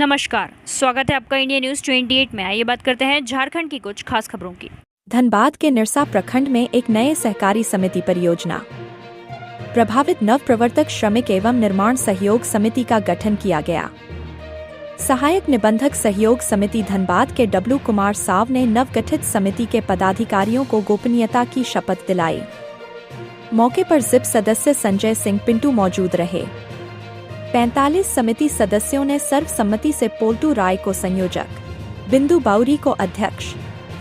नमस्कार, स्वागत है आपका इंडिया न्यूज 28 में। आइए बात करते हैं झारखंड की कुछ खास खबरों की। धनबाद के निरसा प्रखंड में एक नए सहकारी समिति परियोजना प्रभावित नव प्रवर्तक श्रमिक एवं निर्माण सहयोग समिति का गठन किया गया। सहायक निबंधक सहयोग समिति धनबाद के डब्लू कुमार साव ने नवगठित समिति के पदाधिकारियों को गोपनीयता की शपथ दिलाई। मौके पर जिप सदस्य संजय सिंह पिंटू मौजूद रहे। 45 समिति सदस्यों ने सर्वसम्मति से पोल्टू राय को संयोजक, बिंदु बाउरी को अध्यक्ष,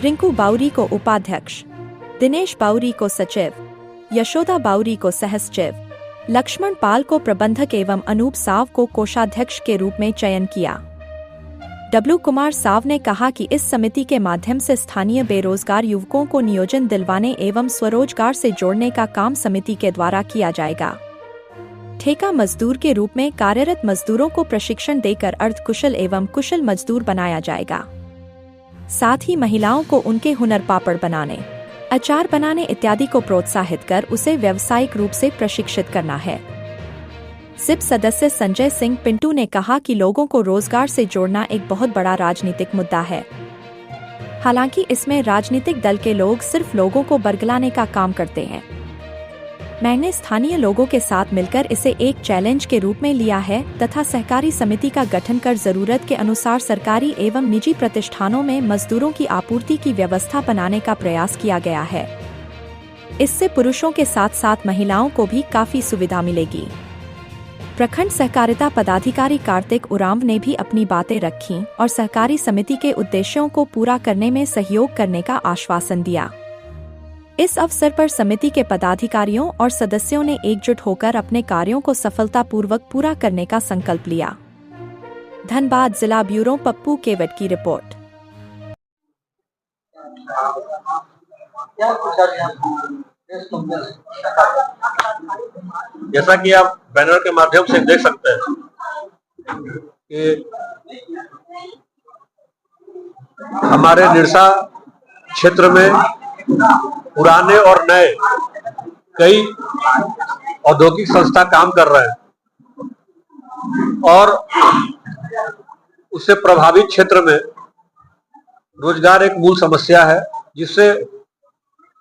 रिंकू बाउरी को उपाध्यक्ष, दिनेश बाउरी को सचिव, यशोदा बाउरी को सहसचिव, लक्ष्मण पाल को प्रबंधक एवं अनूप साव को कोषाध्यक्ष के रूप में चयन किया। डब्लू कुमार साव ने कहा कि इस समिति के माध्यम से स्थानीय बेरोजगार युवकों को नियोजन दिलवाने एवं स्वरोजगार से जोड़ने का काम समिति के द्वारा किया जाएगा। ठेका मजदूर के रूप में कार्यरत मजदूरों को प्रशिक्षण देकर अर्धकुशल एवं कुशल मजदूर बनाया जाएगा। साथ ही महिलाओं को उनके हुनर पापड़ बनाने, अचार बनाने इत्यादि को प्रोत्साहित कर उसे व्यावसायिक रूप से प्रशिक्षित करना है। जिप सदस्य संजय सिंह पिंटू ने कहा कि लोगों को रोजगार से जोड़ना एक बहुत बड़ा राजनीतिक मुद्दा है। हालांकि इसमें राजनीतिक दल के लोग सिर्फ लोगों को बरगलाने का काम करते हैं। मैंने स्थानीय लोगों के साथ मिलकर इसे एक चैलेंज के रूप में लिया है तथा सहकारी समिति का गठन कर जरूरत के अनुसार सरकारी एवं निजी प्रतिष्ठानों में मजदूरों की आपूर्ति की व्यवस्था बनाने का प्रयास किया गया है। इससे पुरुषों के साथ साथ महिलाओं को भी काफी सुविधा मिलेगी। प्रखंड सहकारिता पदाधिकारी कार्तिक उरांव ने भी अपनी बातें रखीं और सहकारी समिति के उद्देश्यों को पूरा करने में सहयोग करने का आश्वासन दिया। इस अवसर पर समिति के पदाधिकारियों और सदस्यों ने एकजुट होकर अपने कार्यों को सफलतापूर्वक पूरा करने का संकल्प लिया। धनबाद जिला ब्यूरो पप्पू केवट की रिपोर्ट। जैसा कि आप बैनर के माध्यम से देख सकते हैं कि हमारे निरसा क्षेत्र में पुराने और नए कई औद्योगिक संस्था काम कर रहे हैं और उससे प्रभावित क्षेत्र में रोजगार एक मूल समस्या है, जिससे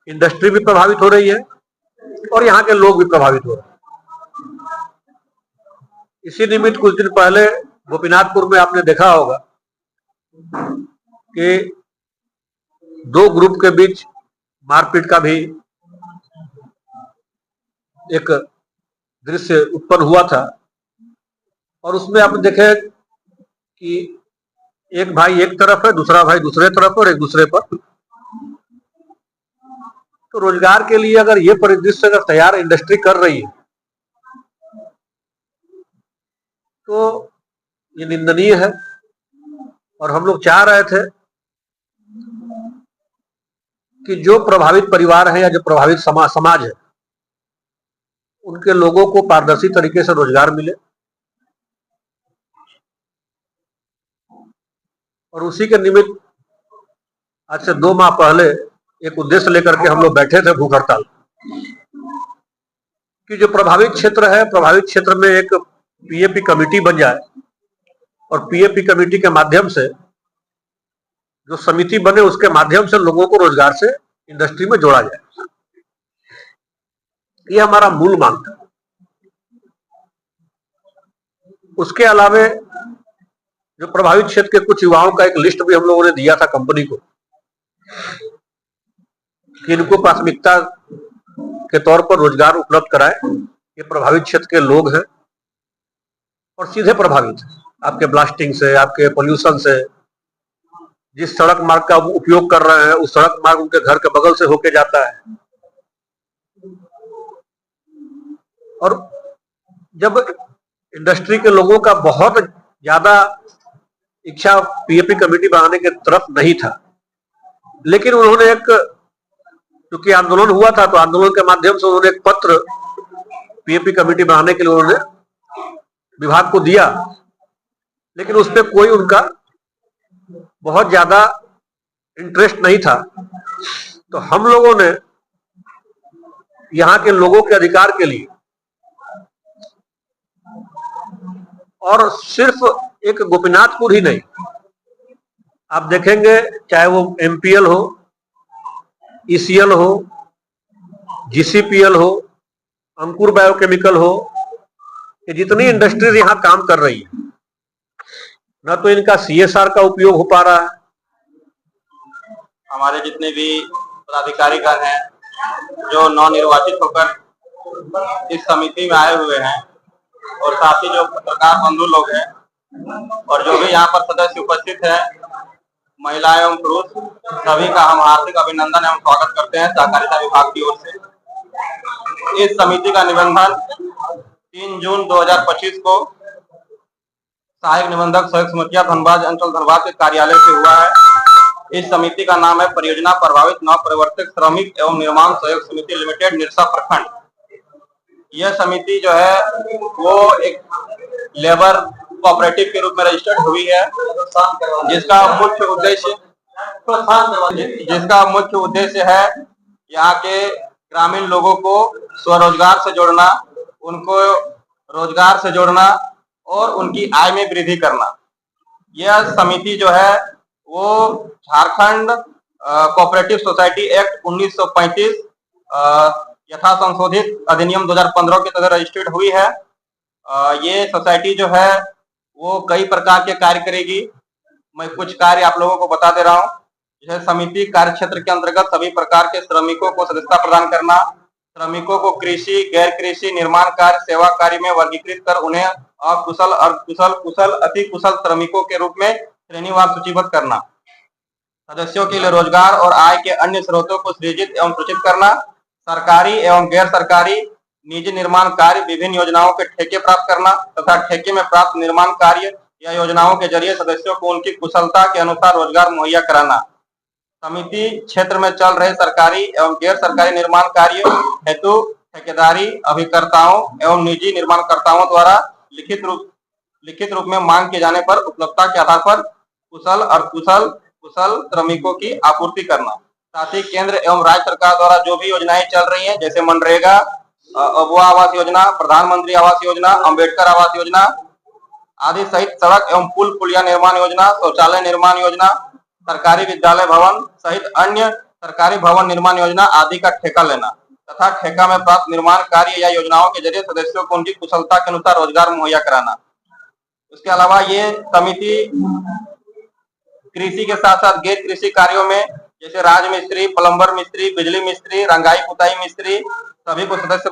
इंडस्ट्री भी प्रभावित हो रही है और यहाँ के लोग भी प्रभावित हो रहे हैं। इसी निमित्त कुछ दिन पहले गोपीनाथपुर में आपने देखा होगा कि दो ग्रुप के बीच मारपीट का भी एक दृश्य उत्पन्न हुआ था और उसमें आप देखें कि एक भाई एक तरफ है, दूसरा भाई दूसरे तरफ और एक दूसरे पर। तो रोजगार के लिए अगर ये परिदृश्य अगर तैयार इंडस्ट्री कर रही है तो ये निंदनीय है और हम लोग चाह रहे थे कि जो प्रभावित परिवार है या जो प्रभावित समाज है उनके लोगों को पारदर्शी तरीके से रोजगार मिले और उसी के निमित्त आज से 2 माह पहले एक उद्देश्य लेकर के हम लोग बैठे थे भूख हड़ताल कि जो प्रभावित क्षेत्र है, प्रभावित क्षेत्र में एक पीएपी कमेटी बन जाए और पीएपी कमेटी के माध्यम से जो समिति बने उसके माध्यम से लोगों को रोजगार से इंडस्ट्री में जोड़ा जाए। ये हमारा मूल मांग था। उसके अलावे जो प्रभावित क्षेत्र के कुछ युवाओं का एक लिस्ट भी हम लोगों ने दिया था कंपनी को कि इनको प्राथमिकता के तौर पर रोजगार उपलब्ध कराए। ये प्रभावित क्षेत्र के लोग हैं और सीधे प्रभावित हैं आपके ब्लास्टिंग से, आपके पोल्यूशन से। जिस सड़क मार्ग का उपयोग कर रहे हैं उस सड़क मार्ग उनके घर के बगल से होके जाता है और जब इंडस्ट्री के लोगों का बहुत ज्यादा इच्छा पीएपी कमेटी बनाने की तरफ नहीं था, लेकिन उन्होंने एक क्योंकि आंदोलन हुआ था तो आंदोलन के माध्यम से उन्होंने एक पत्र पीएपी कमेटी बनाने के लिए उन्होंने विभाग को दिया, लेकिन उस पर कोई उनका बहुत ज्यादा इंटरेस्ट नहीं था। तो हम लोगों ने यहाँ के लोगों के अधिकार के लिए और सिर्फ एक गोपीनाथपुर ही नहीं, आप देखेंगे चाहे वो एमपीएल हो, ईसीएल हो, जीसीपीएल हो, अंकुर बायोकेमिकल हो, ये जितनी इंडस्ट्रीज यहाँ काम कर रही है, न तो इनका सीएसआर का उपयोग हो पा रहा है। हमारे जितने भी पदाधिकारीगण हैं जो नवनिर्वाचित होकर इस समिति में आए हुए हैं, और साथ ही जो पत्रकार बंधु लोग हैं और जो भी यहाँ पर सदस्य उपस्थित हैं, महिला एवं पुरुष, सभी का हम हार्दिक अभिनंदन एवं स्वागत करते हैं सहकारिता विभाग की ओर से। इस समिति का निबंधन 3 जून 2025 को सहायक निबंधक सहयोग समितियां धनबाद अंचल धनबाद के कार्यालय से हुआ है। इस समिति का नाम है परियोजना प्रभावित नवप्रवर्तक श्रमिक एवं निर्माण सहयोग समिति लिमिटेड निरसा प्रखंड। यह समिति जो है वो एक लेबर कोऑपरेटिव के रूप में रजिस्टर्ड हुई है, जिसका मुख्य उद्देश्य है यहाँ के ग्रामीण लोगों को स्वरोजगार से जोड़ना, उनको रोजगार से जोड़ना और उनकी आय में वृद्धि करना। यह समिति जो है वो झारखंड कोऑपरेटिव सोसाइटी एक्ट 1935 यथा संशोधित अधिनियम 2015 के तहत रजिस्टर्ड हुई है। ये सोसाइटी जो है वो कई प्रकार के कार्य करेगी। मैं कुछ कार्य आप लोगों को बता दे रहा हूँ। यह समिति कार्य क्षेत्र के अंतर्गत सभी प्रकार के श्रमिकों को सदस्यता प्रदान करना, श्रमिकों को कृषि, गैर कृषि, निर्माण कार्य, सेवा कार्य में वर्गीकृत कर उन्हें अकुशल, अर्धकुशल, कुशल, अति कुशल श्रमिकों के रूप में श्रेणीवार सूचीबद्ध करना, सदस्यों के लिए रोजगार और आय के अन्य स्रोतों को सृजित एवं सूचित करना, सरकारी एवं गैर सरकारी निजी निर्माण कार्य, विभिन्न योजनाओं के ठेके प्राप्त करना तथा ठेके में प्राप्त निर्माण कार्य या योजनाओं के जरिए सदस्यों को उनकी कुशलता के अनुसार रोजगार मुहैया कराना। समिति क्षेत्र में चल रहे सरकारी एवं गैर सरकारी निर्माण कार्य हेतु ठेकेदारी अभिकर्ताओं एवं निजी निर्माणकर्ताओं द्वारा लिखित रूप में मांग किए जाने पर उपलब्धता के आधार पर कुशल और कुशल श्रमिकों की आपूर्ति करना। साथ ही केंद्र एवं राज्य सरकार द्वारा जो भी योजनाएं चल रही हैं, जैसे मनरेगा, अबुआ आवास योजना, प्रधानमंत्री आवास योजना, अंबेडकर आवास योजना आदि सहित सड़क एवं पुलिया निर्माण योजना, शौचालय निर्माण योजना, सरकारी विद्यालय भवन सहित अन्य सरकारी भवन निर्माण योजना आदि का ठेका लेना तथा ठेका में प्राप्त निर्माण कार्य या योजनाओं के जरिए सदस्यों को उनकी कुशलता के अनुसार रोजगार मुहैया कराना। उसके अलावा ये समिति कृषि के साथ साथ गैर कृषि कार्यों में जैसे राज मिस्त्री, प्लम्बर मिस्त्री, बिजली मिस्त्री, रंगाई पुताई मिस्त्री सभी को सदस्य